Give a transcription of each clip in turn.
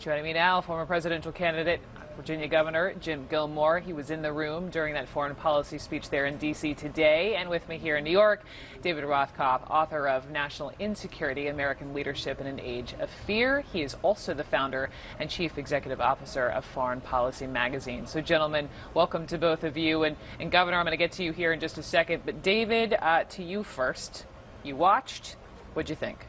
Joining me now, former presidential candidate, Virginia Governor Jim Gilmore. He was in the room during that foreign policy speech there in D.C. today. And with me here in New York, David Rothkopf, author of National Insecurity, American Leadership in an Age of Fear. He is also the founder and chief executive officer of Foreign Policy magazine. So, gentlemen, welcome to both of you. And Governor, I'm going to get to you here in just a second. But, David, to you first. You watched. What'd you think?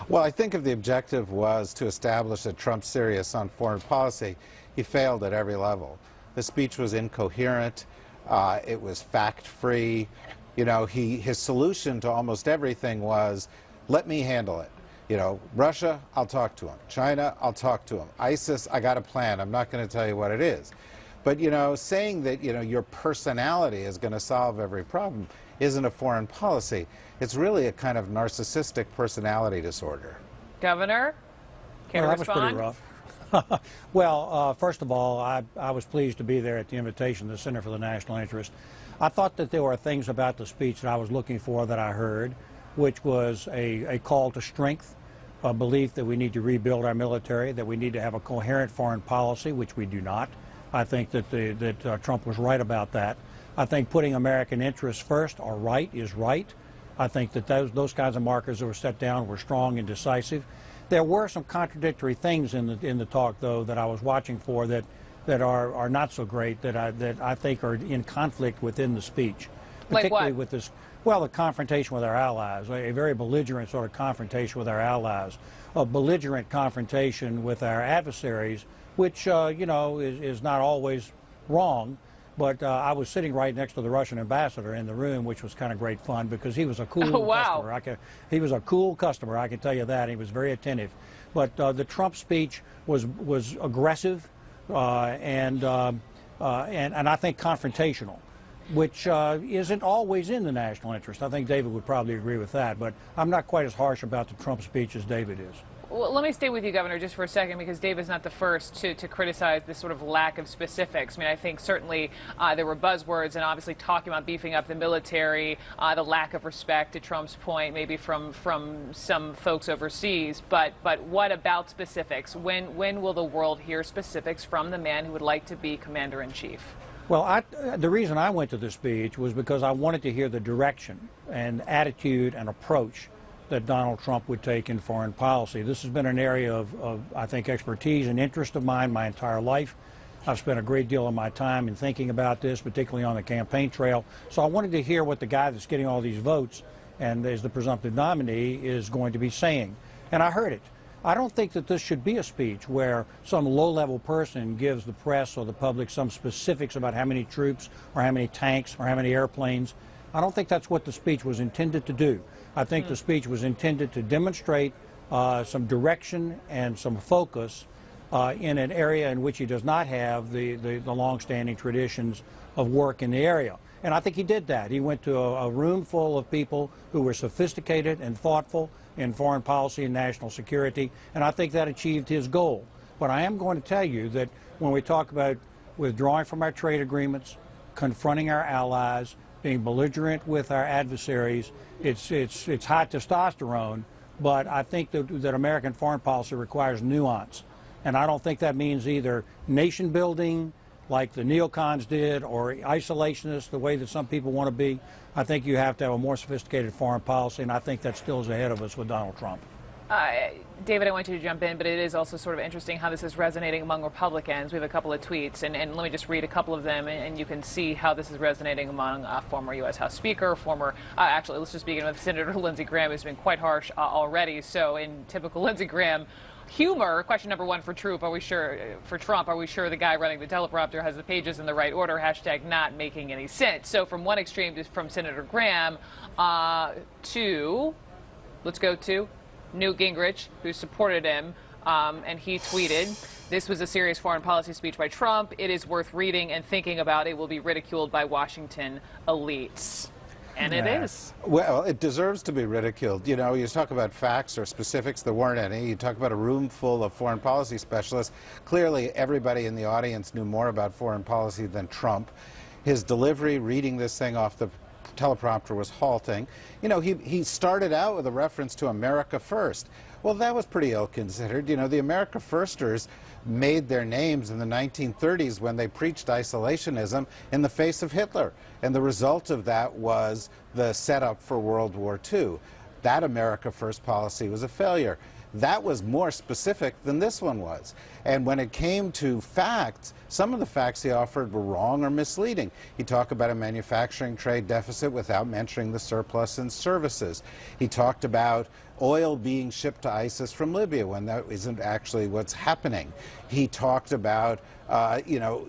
Well, I think if the objective was to establish that Trump's serious on foreign policy, he failed at every level. The speech was incoherent. It was fact-free. You know, his solution to almost everything was, let me handle it. You know, Russia, I'll talk to him. China, I'll talk to him. ISIS, I got a plan. I'm not going to tell you what it is. But, you know, saying that, you know, your personality is going to solve every problem isn't a foreign policy. It's really a kind of narcissistic personality disorder. Governor, care to respond? That was pretty rough. Well, first of all, I was pleased to be there at the invitation of the Center for the National Interest. I thought that there were things about the speech that I was looking for that I heard, which was a call to strength, a belief that we need to rebuild our military, that we need to have a coherent foreign policy, which we do not. I think that Trump was right about that. I think putting American interests first is right. I think that those kinds of markers that were set down were strong and decisive. There were some contradictory things in the talk, though, that I was watching for that are not so great, that I think are in conflict within the speech. Particularly with this, well, the confrontation with our allies, a very belligerent sort of confrontation with our allies, a belligerent confrontation with our adversaries, which, you know, is not always wrong. But I was sitting right next to the Russian ambassador in the room, which was kind of great fun because he was a cool customer. He was a cool customer, I can tell you that. He was very attentive. But the Trump speech was aggressive and I think confrontational, which isn't always in the national interest. I think David would probably agree with that. But I'm not quite as harsh about the Trump speech as David is. Well, let me stay with you, Governor, just for a second, because David's not the first to criticize this sort of lack of specifics. I mean, I think certainly there were buzzwords and obviously talking about beefing up the military, the lack of respect, to Trump's point, maybe from some folks overseas. But what about specifics? When will the world hear specifics from the man who would like to be commander-in-chief? Well, the reason I went to this speech was because I wanted to hear the direction and attitude and approach that Donald Trump would take in foreign policy. This has been an area of I think, expertise and interest of mine my entire life. I've spent a great deal of my time in thinking about this, particularly on the campaign trail. So I wanted to hear what the guy that's getting all these votes and is the presumptive nominee is going to be saying. And I heard it. I don't think that this should be a speech where some low-level person gives the press or the public some specifics about how many troops or how many tanks or how many airplanes. I don't think that's what the speech was intended to do. I think the speech was intended to demonstrate some direction and some focus in an area in which he does not have the long-standing traditions of work in the area. And I think he did that. He went to a room full of people who were sophisticated and thoughtful in foreign policy and national security, and I think that achieved his goal. But I am going to tell you that when we talk about withdrawing from our trade agreements, confronting our allies, being belligerent with our adversaries, it's high testosterone, but I think that American foreign policy requires nuance. And I don't think that means either nation building like the neocons did or isolationist the way that some people want to be. I think you have to have a more sophisticated foreign policy, and I think that still is ahead of us with Donald Trump. David, I want you to jump in, but it is also sort of interesting how this is resonating among Republicans. We have a couple of tweets, and let me just read a couple of them, and you can see how this is resonating among former U.S. House Speaker, actually, let's just begin with Senator Lindsey Graham, who's been quite harsh already. So in typical Lindsey Graham humor, question number one for Trump, are we sure the guy running the teleprompter has the pages in the right order? Hashtag not making any sense. So from one extreme, from Senator Graham to, let's go to Newt Gingrich, who supported him, and he tweeted, "This was a serious foreign policy speech by Trump. It is worth reading and thinking about. It will be ridiculed by Washington elites." And it is. Well, it deserves to be ridiculed. You know, you talk about facts or specifics, there weren't any. You talk about a room full of foreign policy specialists. Clearly, everybody in the audience knew more about foreign policy than Trump. His delivery, reading this thing off the teleprompter was halting. You know, he started out with a reference to America First. Well, that was pretty ill-considered. You know, the America Firsters made their names in the 1930s when they preached isolationism in the face of Hitler. And the result of that was the setup for World War II. That America First policy was a failure. That was more specific than this one was. And when it came to facts, some of the facts he offered were wrong or misleading. He talked about a manufacturing trade deficit without mentioning the surplus in services. He talked about oil being shipped to ISIS from Libya when that isn't actually what's happening. He talked about, you know,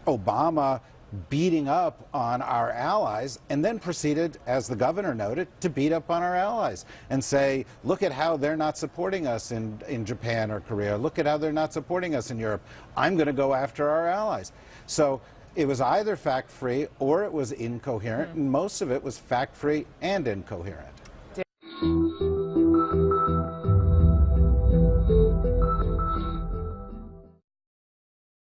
Obama beating up on our allies, and then proceeded, as the governor noted, to beat up on our allies and say, look at how they're not supporting us in Japan or Korea. Look at how they're not supporting us in Europe. I'm going to go after our allies. So it was either fact-free or it was incoherent, and most of it was fact-free and incoherent.